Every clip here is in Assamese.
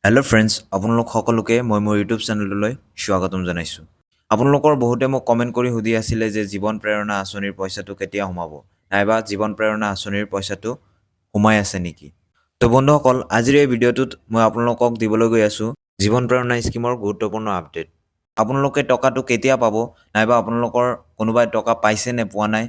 হেল্ল' ফ্ৰেণ্ডছ, আপোনালোক সকলোকে মই মোৰ ইউটিউব চেনেললৈ স্বাগতম জনাইছোঁ। আপোনালোকৰ বহুতে মোক কমেণ্ট কৰি সুধি আছিলে যে জীৱন প্ৰেৰণা আঁচনিৰ পইচাটো কেতিয়া সোমাব, নাইবা জীৱন প্ৰেৰণা আঁচনিৰ পইচাটো সোমাই আছে নেকি। তো বন্ধুসকল, আজিৰ এই ভিডিঅ'টোত মই আপোনালোকক দিবলৈ গৈ আছোঁ জীৱন প্ৰেৰণা স্কীমৰ গুৰুত্বপূৰ্ণ আপডেট। আপোনালোকে টকাটো কেতিয়া পাব, নাইবা আপোনালোকৰ কোনোবাই টকা পাইছে নে পোৱা নাই,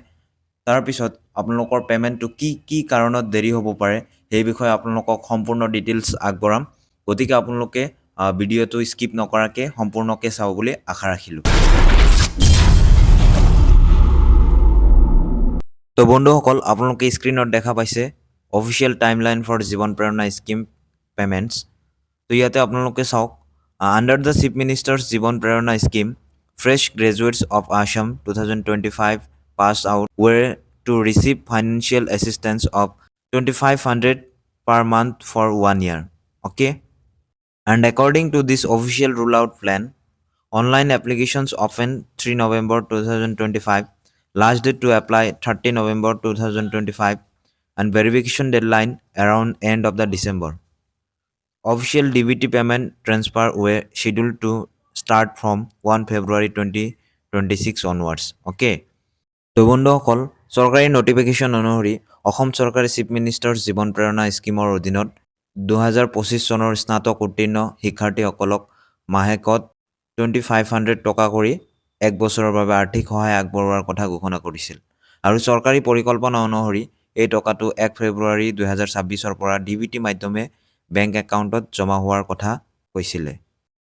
তাৰপিছত আপোনালোকৰ পে'মেণ্টটো কি কাৰণত দেৰি হ'ব পাৰে, সেই বিষয়ে আপোনালোকক সম্পূৰ্ণ ডিটেইলছ আগবঢ়াম। গতিকে আপোনালোকে ভিডিঅ'টো স্কিপ নকৰাকৈ সম্পূৰ্ণকৈ চাব বুলি আশা ৰাখিলোঁ। তো বন্ধুসকল, আপোনালোকে স্ক্ৰীনত দেখা পাইছে অফিচিয়েল টাইমলাইন ফৰ জীৱন প্ৰেৰণা স্কিম পে'মেণ্টছ। তো ইয়াতে আপোনালোকে চাওক, under the chief ministers Jiban Prerana scheme, fresh graduates of Assam 2025 pass out where to receive financial assistance of 2500 per month for 1 year. Okay? And according to this official rollout plan, online applications open 3 November 2025, last date to apply 30 November 2025, and verification deadline around end of the December. Official DBT payment transfer were scheduled to start from 1 February 2026 onwards. Okay. তো বন্ধুসকল, চৰকাৰী নটিফিকেশ্যন অনুসৰি অসম চৰকাৰে চিফ মিনিষ্টাৰ্ছ জীৱন প্ৰেৰণা স্কীমৰ অধীনত 2025 চনৰ স্নাতক উত্তীৰ্ণ শিক্ষাৰ্থীসকলক মাহেকত 2500 টকা কৰি এক বছৰৰ বাবে আৰ্থিক সহায় আগবঢ়োৱাৰ কথা ঘোষণা কৰিছিল। আৰু চৰকাৰী পৰিকল্পনা অনুসৰি এই টকাটো 1 ফেব্ৰুৱাৰী 2026 পৰা ডিবিটি মাধ্যমে বেংক একাউণ্টত জমা হোৱাৰ কথা কৈছিলে।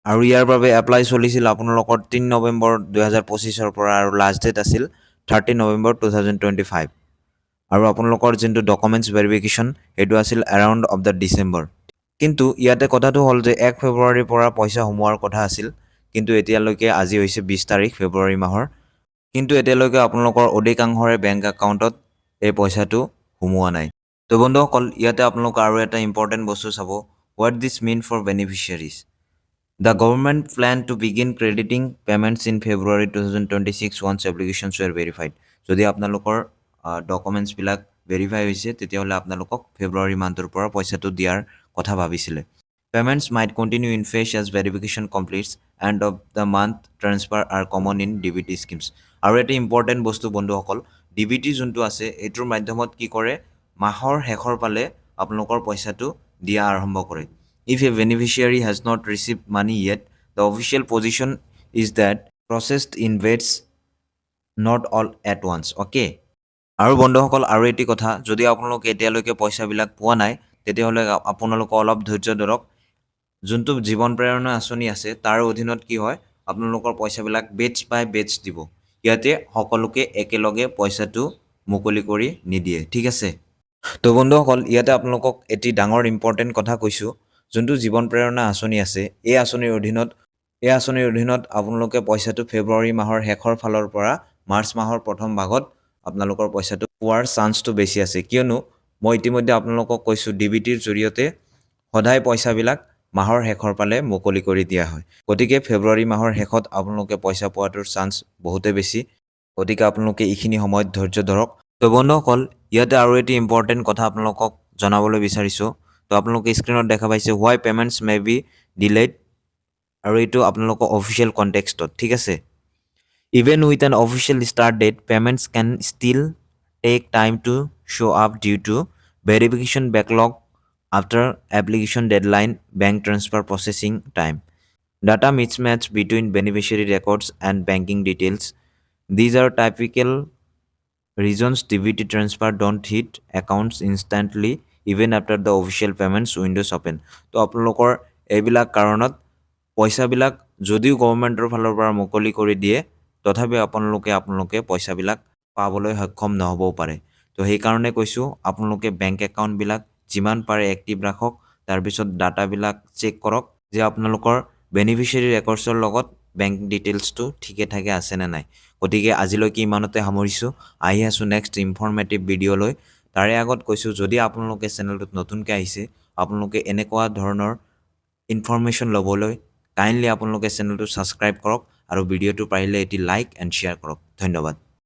আৰু ইয়াৰ বাবে এপ্লাই চলিছিল আপোনালোকৰ 3 নৱেম্বৰ 2025 পৰা, আৰু লাষ্ট ডেট আছিল 30 নৱেম্বৰ 2025। আৰু আপোনালোকৰ যোনটো ডকুমেণ্টছ ভেৰিফিকেশ্যন, সেইটো আছিল এৰাউণ্ড অফ দ্য ডিচেম্বৰ। কিন্তু ইয়াতে কথাটো হ'ল যে 1 ফেব্ৰুৱাৰীৰ পৰা পইচা সোমোৱাৰ কথা আছিল, কিন্তু এতিয়ালৈকে আজি হৈছে 20 তাৰিখ ফেব্ৰুৱাৰী মাহৰ, কিন্তু এতিয়ালৈকে আপোনালোকৰ অধিকাংশৰে বেংক একাউণ্টত এই পইচাটো সোমোৱা নাই। তো বন্ধুসকল, ইয়াতে আপোনালোকে আৰু এটা ইম্পৰ্টেণ্ট বস্তু চাব, what this mean for beneficiaries. The government planned to begin crediting payments in February 2026 once applications were verified. যদি আপোনালোকৰ ডকুমেণ্টছবিলাক ভেৰিফাই হৈছে, তেতিয়াহ'লে আপোনালোকক ফেব্ৰুৱাৰী মান্থৰ পৰা পইচাটো দিয়াৰ কথা ভাবিছিলে। Payments might continue in phase as verification completes. End of the month transfer are common in DBT schemes. আৰু এটা ইম্পৰ্টেণ্ট বস্তু বন্ধুসকল, DBT যোনটো আছে, এইটোৰ মাধ্যমত কি কৰে, মাহৰ শেষৰ পালে আপোনালোকৰ পইচাটো দিয়া আৰম্ভ কৰে। If a beneficiary has not received money yet, the official position is that processed in waves, not all at once. Okay? আৰু বন্ধুসকল, আৰু এটি কথা, যদি আপোনালোকে এতিয়ালৈকে পইচাবিলাক পোৱা নাই, তেতিয়াহ'লে আপোনালোকে অলপ ধৈৰ্য ধৰক। যোনটো জীৱন প্ৰেৰণা আঁচনি আছে, তাৰ অধীনত কি হয়, আপোনালোকৰ পইচাবিলাক বেটছ বাই বেটছ দিব। ইয়াতে সকলোকে একেলগে পইচাটো মুকলি কৰি নিদিয়ে। ঠিক আছে? তো বন্ধুসকল, ইয়াতে আপোনালোকক এটি ডাঙৰ ইম্পৰ্টেণ্ট কথা কৈছোঁ, যোনটো জীৱন প্ৰেৰণা আঁচনি আছে, এই আঁচনিৰ অধীনত আপোনালোকে পইচাটো ফেব্ৰুৱাৰী মাহৰ শেষৰ ফালৰ পৰা মাৰ্চ মাহৰ প্ৰথম ভাগত আপোনালোকৰ পইচাটো পোৱাৰ চান্সটো বেছি আছে। কিয়নো মই ইতিমধ্যে আপোনালোকক কৈছোঁ, ডিবিটিৰ জৰিয়তে সদায় পইচাবিলাক মাহৰ শেষৰ ফালে মুকলি কৰি দিয়া হয়। গতিকে ফেব্ৰুৱাৰী মাহৰ শেষত আপোনালোকে পইচা পোৱাটোৰ চান্স বহুতে বেছি। গতিকে আপোনালোকে এইখিনি সময়ত ধৈৰ্য ধৰক। তো বন্ধুসকল, ইয়াতে আৰু এটি ইম্পৰ্টেণ্ট কথা আপোনালোকক জনাবলৈ বিচাৰিছোঁ। তো আপোনালোকে স্ক্ৰীনত দেখা পাইছে, হোৱাই পে'মেণ্টছ মে বি ডিলেড, আৰু এইটো আপোনালোকৰ অফিচিয়েল কণ্টেক্সটত। ঠিক আছে? Even with an official start date, payments can still take time to show up due to verification backlog after application deadline, bank transfer processing time, data mismatch between beneficiary records and banking details. These are typical reasons DBT transfer don't hit accounts instantly even after the official payments windows open. তো আপোনালোকৰ এইবিলাক কাৰণত পইচাবিলাক যদিও গভৰ্ণমেণ্টৰ ফালৰ পৰা মুকলি কৰি দিয়ে, তথাপি আপোনালোকে পইচাবিলাক পাবলৈ সক্ষম নহ'বও পাৰে। তো সেইকাৰণে কৈছোঁ, আপোনালোকে বেংক একাউণ্টবিলাক যিমান পাৰে এক্টিভ ৰাখক, তাৰপিছত ডাটাবিলাক চেক কৰক যে আপোনালোকৰ বেনিফিচিয়াৰী ৰেকৰ্ডছৰ লগত বেংক ডিটেইলছটো ঠিকে ঠাকে আছেনে নাই। গতিকে আজিলৈকে ইমানতে সামৰিছোঁ। আহি আছোঁ নেক্সট ইনফৰ্মেটিভ ভিডিঅ'লৈ। তাৰে আগত কৈছোঁ, যদি আপোনালোকে চেনেলটোত নতুনকৈ আহিছে, আপোনালোকে এনেকুৱা ধৰণৰ ইনফৰ্মেশ্যন ল'বলৈ কাইণ্ডলি আপোনালোকে চেনেলটো ছাবস্ক্ৰাইব কৰক, আৰু ভিডিঅ'টো পাৰিলে এটি লাইক এণ্ড শ্বেয়াৰ কৰক। ধন্যবাদ।